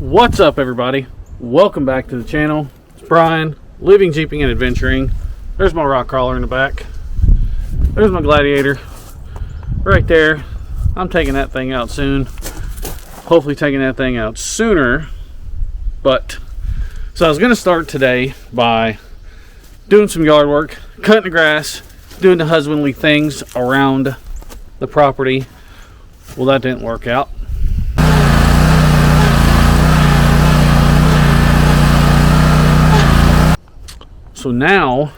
What's up, everybody? Welcome back to the channel. It's Brian, living, jeeping, and adventuring. There's my rock crawler in the back. There's my gladiator right there. I'm taking that thing out soon. Hopefully taking that thing out sooner. So I was going to start today by doing some yard work, cutting the grass, doing the husbandly things around the property. Well, that didn't work out. So now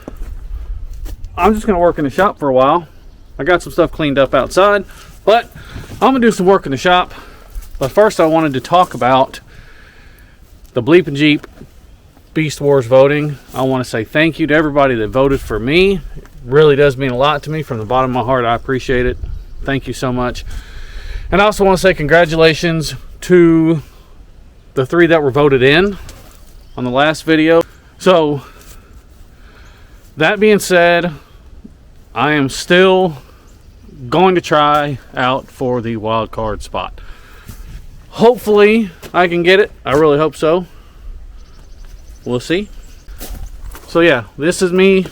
I'm just going to work in the shop for a while. I got some stuff cleaned up outside, but I'm going to do some work in the shop. But first I wanted to talk about the Bleepinjeep Beast Wars voting. I want to say thank you to everybody that voted for me. It really does mean a lot to me. From the bottom of my heart, I appreciate it. Thank you so much. And I also want to say congratulations to the 3 that were voted in on the last video. So that being said, I am still going to try out for the wild card spot. Hopefully I can get it. I really hope so. We'll see. So yeah, this is me.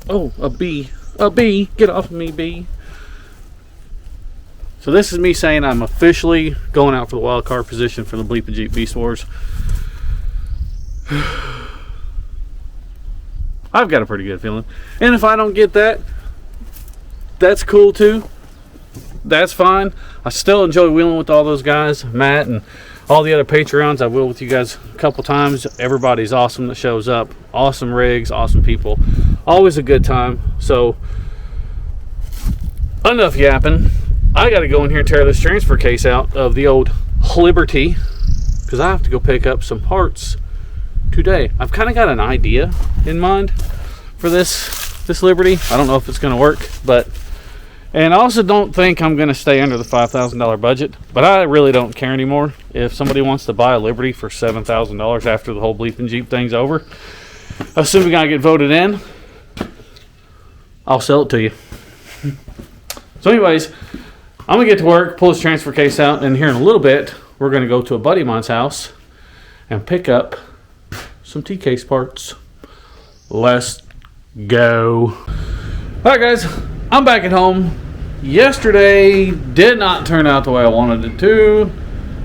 Oh, a bee. A bee. Get off of me, bee. So this is me saying I'm officially going out for the wild card position for the Bleepinjeep Beast Wars. I've got a pretty good feeling. And if I don't get that, that's cool too. That's fine. I still enjoy wheeling with all those guys, Matt and all the other Patreons. I wheel with you guys a couple times. Everybody's awesome that shows up. Awesome rigs, awesome people. Always a good time. So, enough yapping. I got to go in here and tear this transfer case out of the old Liberty, because I have to go pick up some parts today. I've kind of got an idea in mind for this Liberty. I don't know if it's going to work, and I also don't think I'm going to stay under the $5,000 budget, but I really don't care anymore. If somebody wants to buy a Liberty for $7,000 after the whole Bleeping Jeep thing's over, assuming I get voted in, I'll sell it to you. So anyways, I'm going to get to work, pull this transfer case out, and here in a little bit, we're going to go to a buddy of mine's house and pick up some T-case parts. Let's go. Alright guys, I'm back at home. Yesterday did not turn out the way I wanted it to.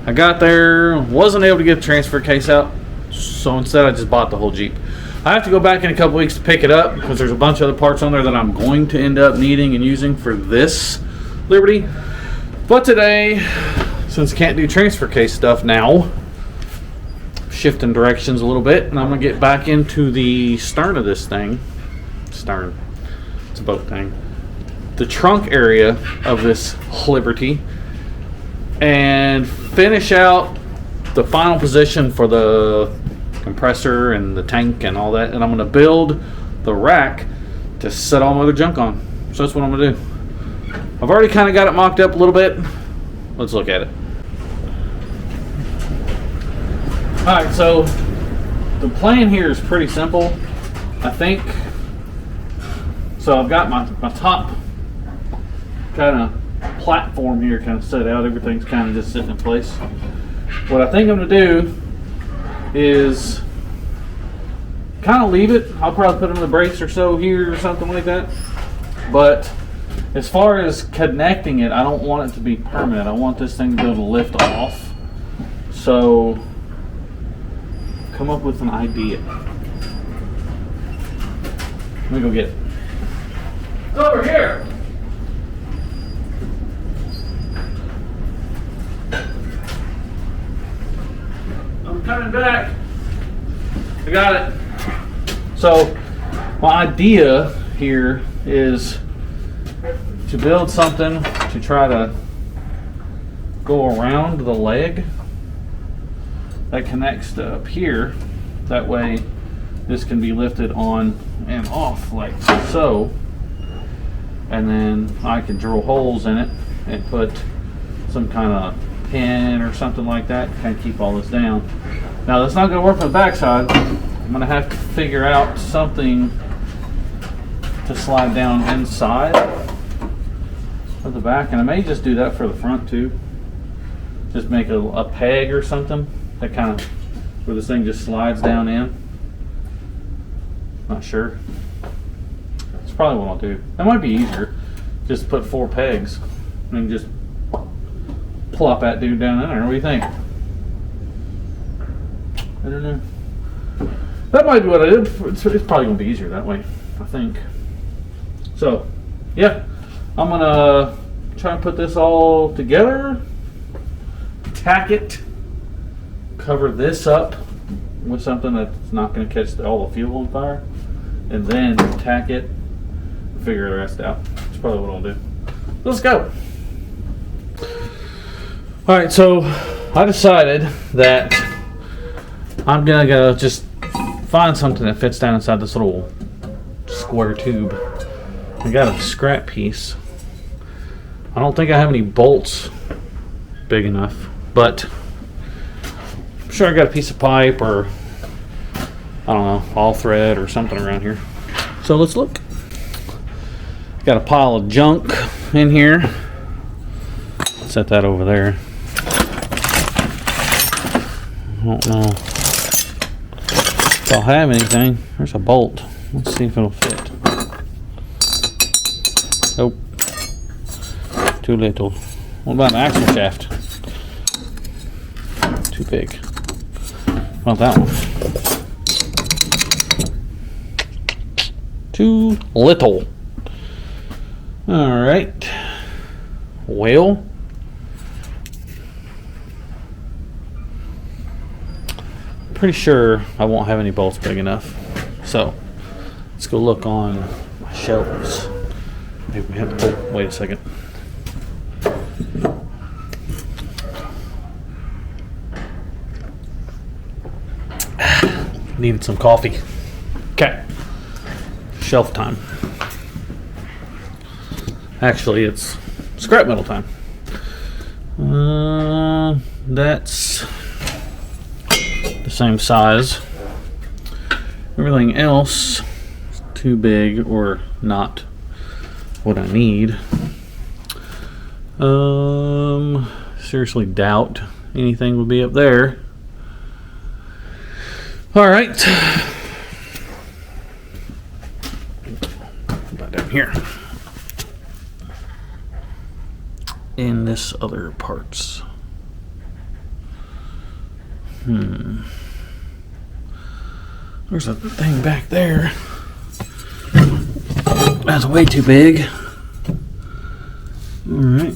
I got there, wasn't able to get the transfer case out, so instead I just bought the whole Jeep. I have to go back in a couple weeks to pick it up because there's a bunch of other parts on there that I'm going to end up needing and using for this Liberty. But today, since I can't do transfer case stuff now, shifting directions a little bit, and I'm gonna get back into the stern of this thing. Stern, it's a boat thing. The trunk area of this Liberty, and finish out the final position for the compressor and the tank and all that. And I'm gonna build the rack to set all my other junk on. So that's what I'm gonna do. I've already kind of got it mocked up a little bit. Let's look at it. Alright, so the plan here is pretty simple, I think. So I've got my top kind of platform here kind of set out. Everything's kind of just sitting in place. What I think I'm going to do is kind of leave it. I'll probably put another brace or so here or something like that. But as far as connecting it, I don't want it to be permanent. I want this thing to be able to lift off. So come up with an idea. Let me go get it. It's over here. I'm coming back. I got it. So my idea here is to build something to try to go around the leg that connects to up here. That way this can be lifted on and off like so, and then I can drill holes in it and put some kind of pin or something like that to kind of keep all this down. Now that's not going to work on the backside. I'm going to have to figure out something to slide down inside of the back, and I may just do that for the front too. Just make a peg or something that kind of, where this thing just slides down in. Not sure. That's probably what I'll do. That might be easier. Just put 4 pegs and just plop that dude down in there. What do you think? I don't know. That might be what I did. It's probably going to be easier that way, I think. So, yeah. I'm going to try and put this all together. Tack it. Cover this up with something that's not going to catch all the fuel on fire. And then tack it. Figure the rest out. That's probably what I'll do. Let's go. Alright, so I decided that I'm going to go just find something that fits down inside this little square tube. I got a scrap piece. I don't think I have any bolts big enough, but I'm sure I got a piece of pipe or I don't know, all thread or something around here. So let's look. Got a pile of junk in here. Set that over there. I don't know if I'll have anything. There's a bolt. Let's see if it'll fit. Nope. Too little. What about an axle shaft? Too big. What about that one? Too little. Alright. Well. Pretty sure I won't have any bolts big enough. So let's go look on my shelves. Maybe we have to, wait a second. Needed some coffee. Okay. Shelf time. Actually, it's scrap metal time. That's the same size. Everything else is too big or not what I need. Seriously doubt anything would be up there. All right. About down here. In this other parts. There's a thing back there. That's way too big. Alright.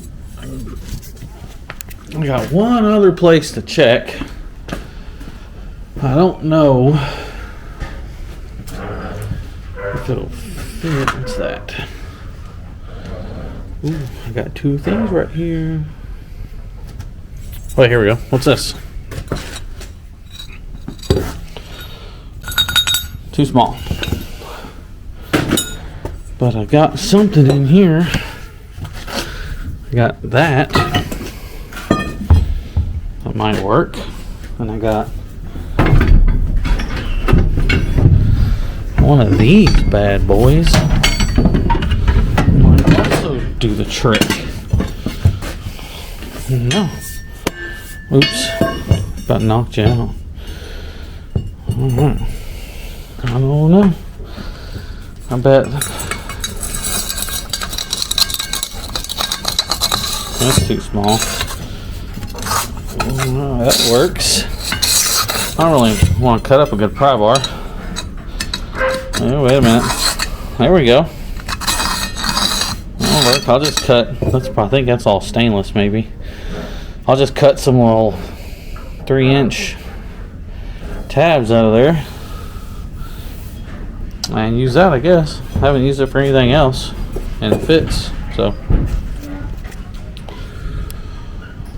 I got one other place to check. I don't know if it'll fit. What's that? Ooh, I got 2 things right here. Wait, here we go. What's this? Too small. But I got something in here. I got that. That might work. And I got one of these bad boys. Might also do the trick. No. Oops. About knocked you out. Alright. I don't know. I bet that's too small. Oh, that works. I don't really want to cut up a good pry bar. Oh, wait a minute. There we go. That'll work. I'll just cut. I think that's all stainless, maybe. I'll just cut some little 3-inch tabs out of there. And use that, I guess. I haven't used it for anything else, and it fits. So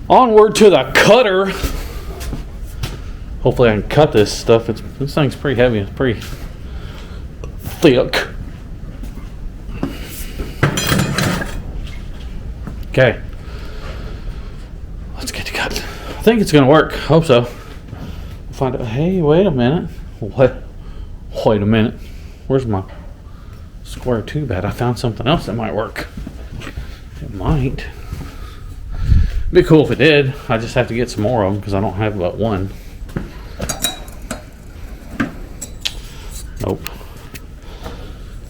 onward to the cutter. Hopefully I can cut this stuff. This thing's pretty heavy. It's pretty thick. Okay, let's get to cut. I think it's gonna work. Hope so. Find out. Hey, wait a minute. What? Wait a minute. Where's my square tube at? I found something else that might work. It might. It'd be cool if it did. I just have to get some more of them because I don't have but one. Nope.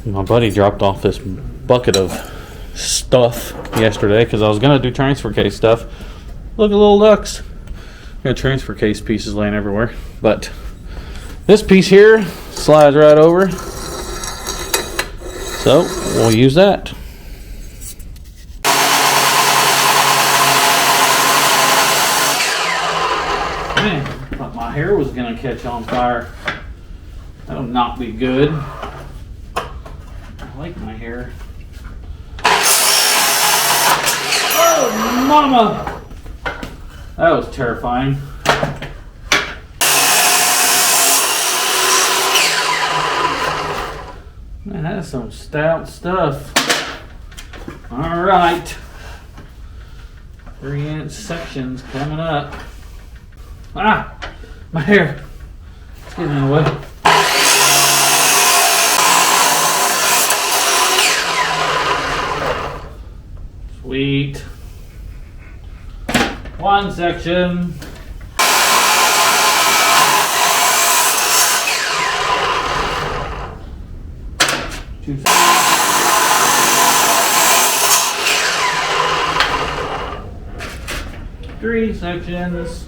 My buddy dropped off this bucket of stuff yesterday because I was gonna do transfer case stuff. Look at little ducks. Got transfer case pieces laying everywhere. But this piece here slides right over. So we'll use that. Man, I thought my hair was gonna catch on fire. That'll not be good. I like my hair. Oh, mama! That was terrifying. Man, that's some stout stuff. All right. 3-inch sections coming up. Ah! My hair. It's getting in the way. Sweet. 1 section. 2 sections. 3 sections.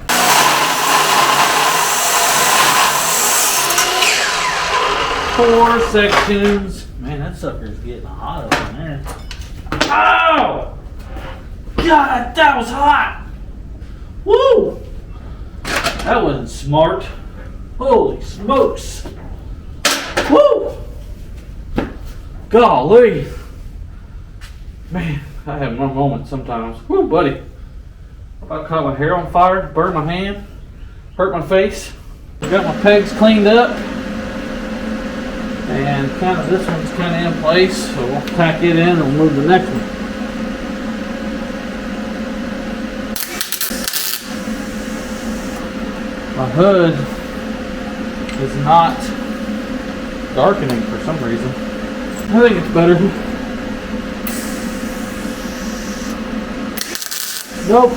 4 sections. Man, that sucker's getting hot up in there. Oh! God, that was hot! Woo! That wasn't smart. Holy smokes! Woo! Golly! Man, I have my moments sometimes. Woo, buddy. I caught my hair on fire, burned my hand, hurt my face. Got my pegs cleaned up. And kind of this one's kind of in place, so we'll tack it in and we'll move the next one. My hood is not darkening for some reason. I think it's better. Nope.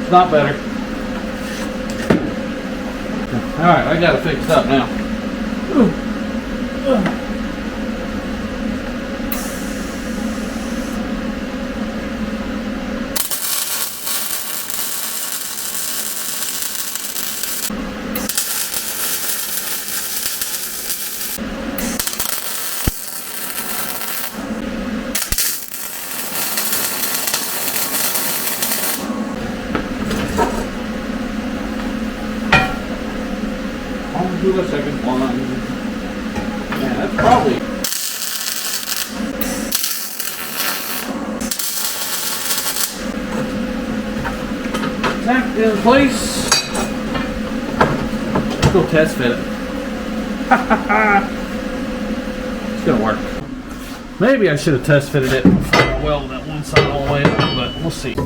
It's not better. Alright, I gotta fix it up now. I'll do a second one. Yeah, that's probably. Tacked in place. Let's go test fit it. It's gonna work. Maybe I should have test fitted it before I welded that one side all the way up, but we'll see.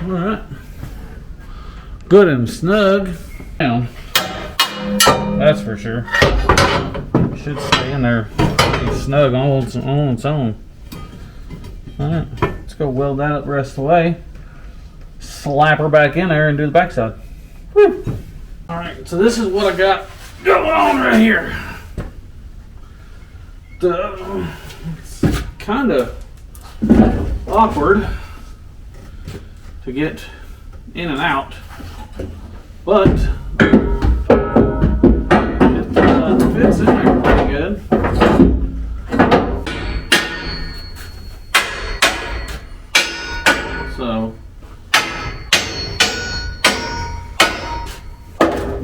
Alright. Good and snug. Down. That's for sure. It should stay in there pretty snug on its own. Alright. Let's go weld that up the rest of the way. Slap her back in there and do the backside. Woo! Alright, so this is what I got going on right here. It's kind of awkward to get in and out, but it fits in there pretty good. So,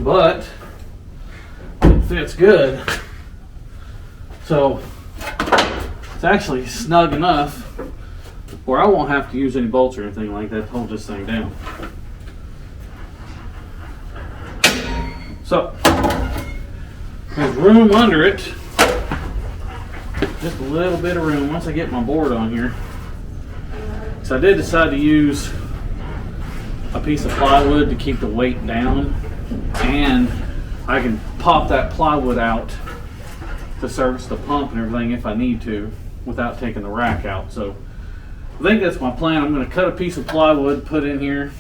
but it fits good. So it's actually snug enough where I won't have to use any bolts or anything like that to hold this thing down. So, there's room under it. Just a little bit of room once I get my board on here. So I did decide to use a piece of plywood to keep the weight down. And I can pop that plywood out to service the pump and everything if I need to without taking the rack out. So I think that's my plan. I'm going to cut a piece of plywood, put in here,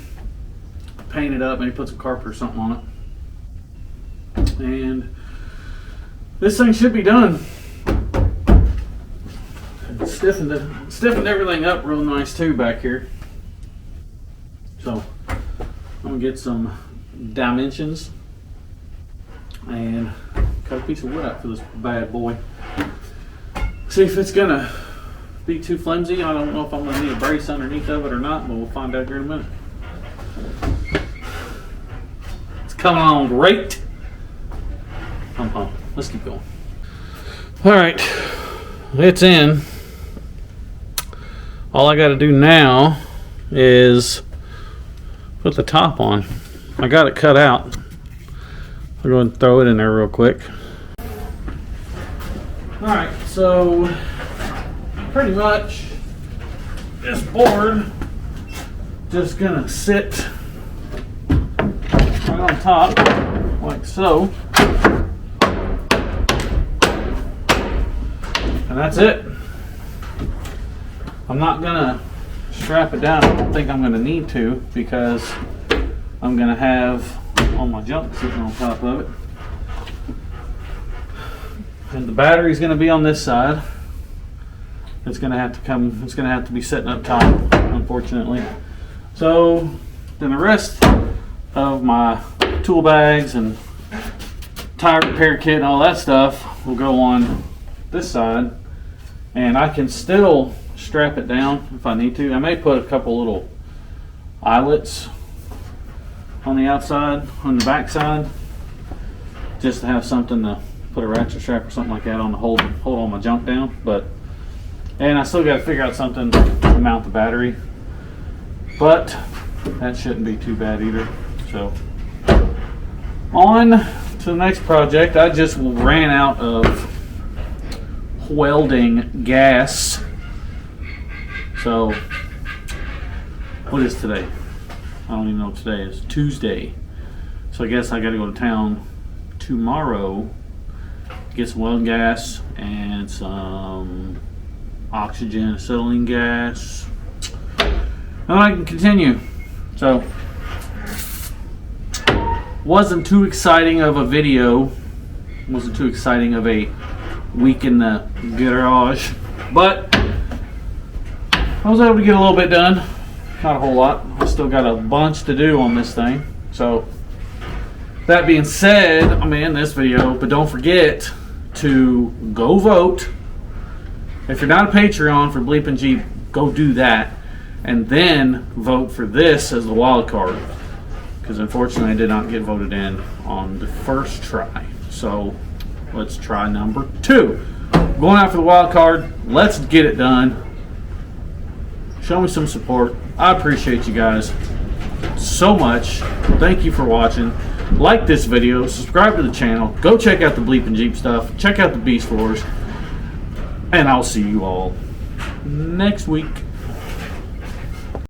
paint it up, maybe put some carpet or something on it. And this thing should be done. Stiffened everything up real nice too back here. So I'm gonna get some dimensions and cut a piece of wood out for this bad boy. See if it's gonna be too flimsy. I don't know if I'm gonna need a brace underneath of it or not, but we'll find out here in a minute. It's coming on great. Let's keep going. All right, it's in. All I got to do now is put the top on. I got it cut out. We're going to throw it in there real quick. All right, so pretty much this board just gonna sit right on top like so. And that's it. I'm not gonna strap it down. I don't think I'm gonna need to, because I'm gonna have all my junk sitting on top of it. And the battery's gonna be on this side. It's gonna have to be sitting up top, unfortunately. So then the rest of my tool bags and tire repair kit and all that stuff will go on this side. And I can still strap it down if I need to. I may put a couple little eyelets on the outside, on the back side, just to have something to put a ratchet strap or something like that on to hold all my junk down. And I still got to figure out something to mount the battery, but that shouldn't be too bad either. So on to the next project. I just ran out of welding gas. So what is today? I don't even know what today is. Tuesday. So I guess I got to go to town tomorrow to get some welding gas and some oxygen, acetylene gas, and I can continue. So wasn't too exciting of a video, wasn't too exciting of a week in the garage, but I was able to get a little bit done. Not a whole lot. I still got a bunch to do on this thing. So that being said, I'm gonna end this video, but don't forget to go vote. If you're not a Patreon for Bleepin' Jeep, go do that, and then vote for this as the wild card, because unfortunately I did not get voted in on the first try. So let's try number 2. Going out for the wild card. Let's get it done. Show me some support. I appreciate you guys so much. Thank you for watching. Like this video, subscribe to the channel, go check out the Bleepin' Jeep stuff, check out the Beast Wars, and I'll see you all next week.